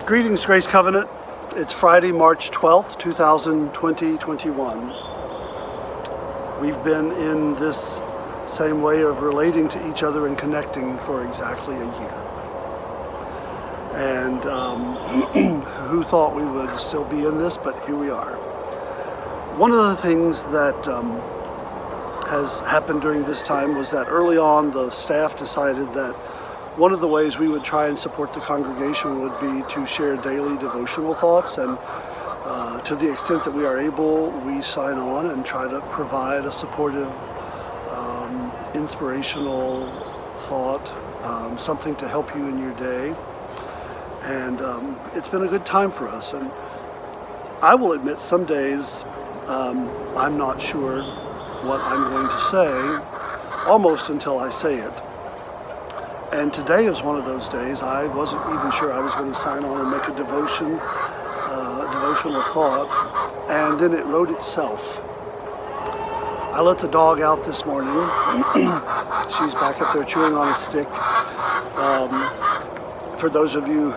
Greetings, Grace Covenant. It's Friday, March 12th, 2021. We've been in this same way of relating to each other and connecting for exactly a year. And who thought we would still be in this, but here we are. One of the things that has happened during this time was that early on the staff decided that one of the ways we would try and support the congregation would be to share daily devotional thoughts, and to the extent that we are able, we sign on and try to provide a supportive, inspirational thought, something to help you in your day. And it's been a good time for us. And I will admit, some days I'm not sure what I'm going to say, almost until I say it. And today is one of those days. I wasn't even sure I was going to sign on and make a devotional thought, and then it wrote itself. I let the dog out this morning. She's back up there chewing on a stick. For those of you,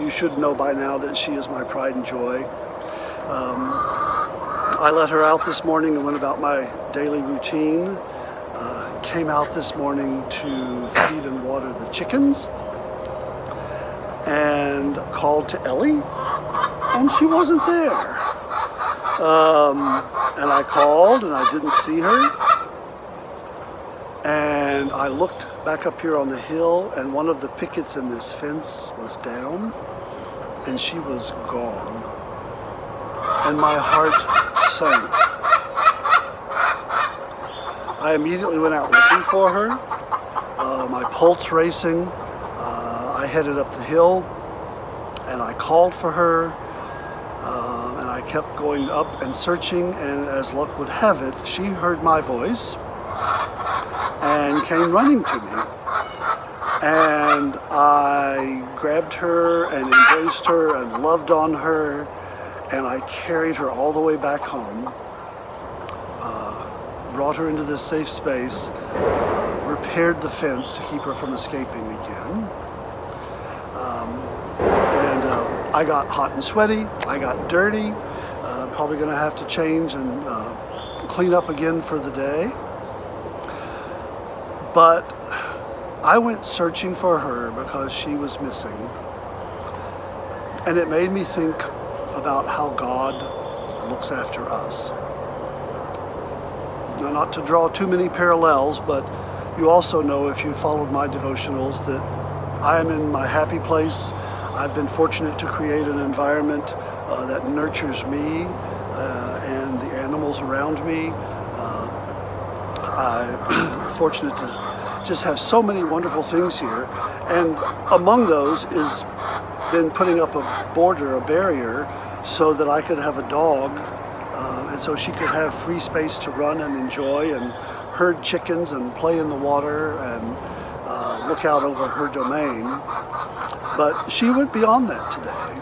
you should know by now that she is my pride and joy. I let her out this morning and went about my daily routine. Came out this morning to feed and water the chickens and called to Ellie, and she wasn't there. And I called and I didn't see her, and I looked back up here on the hill, and one of the pickets in this fence was down and she was gone, and my heart sank. I immediately went out looking for her, my pulse racing. I headed up the hill and I called for her, and I kept going up and searching, and as luck would have it, she heard my voice and came running to me. And I grabbed her and embraced her and loved on her, and I carried her all the way back home. Brought her into this safe space, repaired the fence to keep her from escaping again. And I got hot and sweaty, I got dirty, probably gonna have to change and clean up again for the day. But I went searching for her because she was missing. And it made me think about how God looks after us. Now, not to draw too many parallels, but you also know, if you followed my devotionals, that I am in my happy place. I've been fortunate to create an environment that nurtures me and the animals around me. I'm fortunate to just have so many wonderful things here, and among those is been putting up a border, a barrier, so that I could have a dog, and so she could have free space to run and enjoy and herd chickens and play in the water and look out over her domain. But she went beyond that today,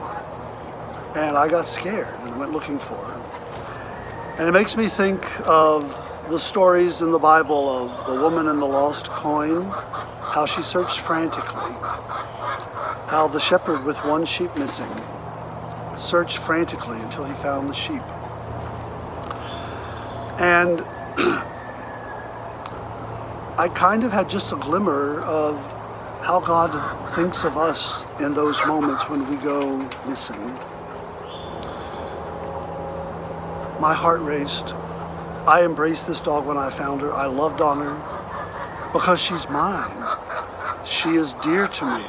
and I got scared and went looking for her. And it makes me think of the stories in the Bible of the woman and the lost coin, how she searched frantically, how the shepherd with one sheep missing searched frantically until he found the sheep. And I kind of had just a glimmer of how God thinks of us in those moments when we go missing. My heart raced. I embraced this dog when I found her. I loved on her because she's mine. She is dear to me,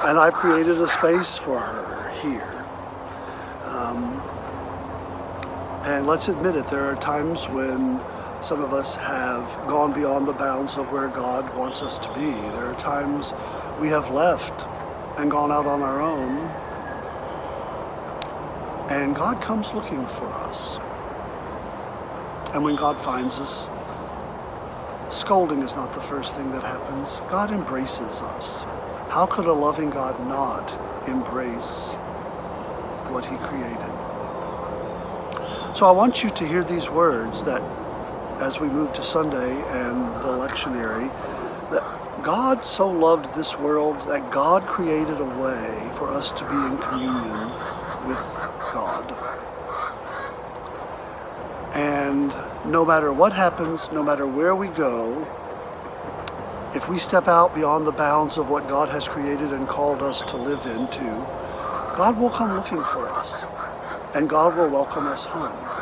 and I've created a space for her here. And let's admit it, there are times when some of us have gone beyond the bounds of where God wants us to be. There are times we have left and gone out on our own, and God comes looking for us. And when God finds us, scolding is not the first thing that happens. God embraces us. How could a loving God not embrace what he created? So I want you to hear these words that, as we move to Sunday and the lectionary, that God so loved this world that God created a way for us to be in communion with God. And no matter what happens, no matter where we go, if we step out beyond the bounds of what God has created and called us to live into, God will come looking for us, and God will welcome us home.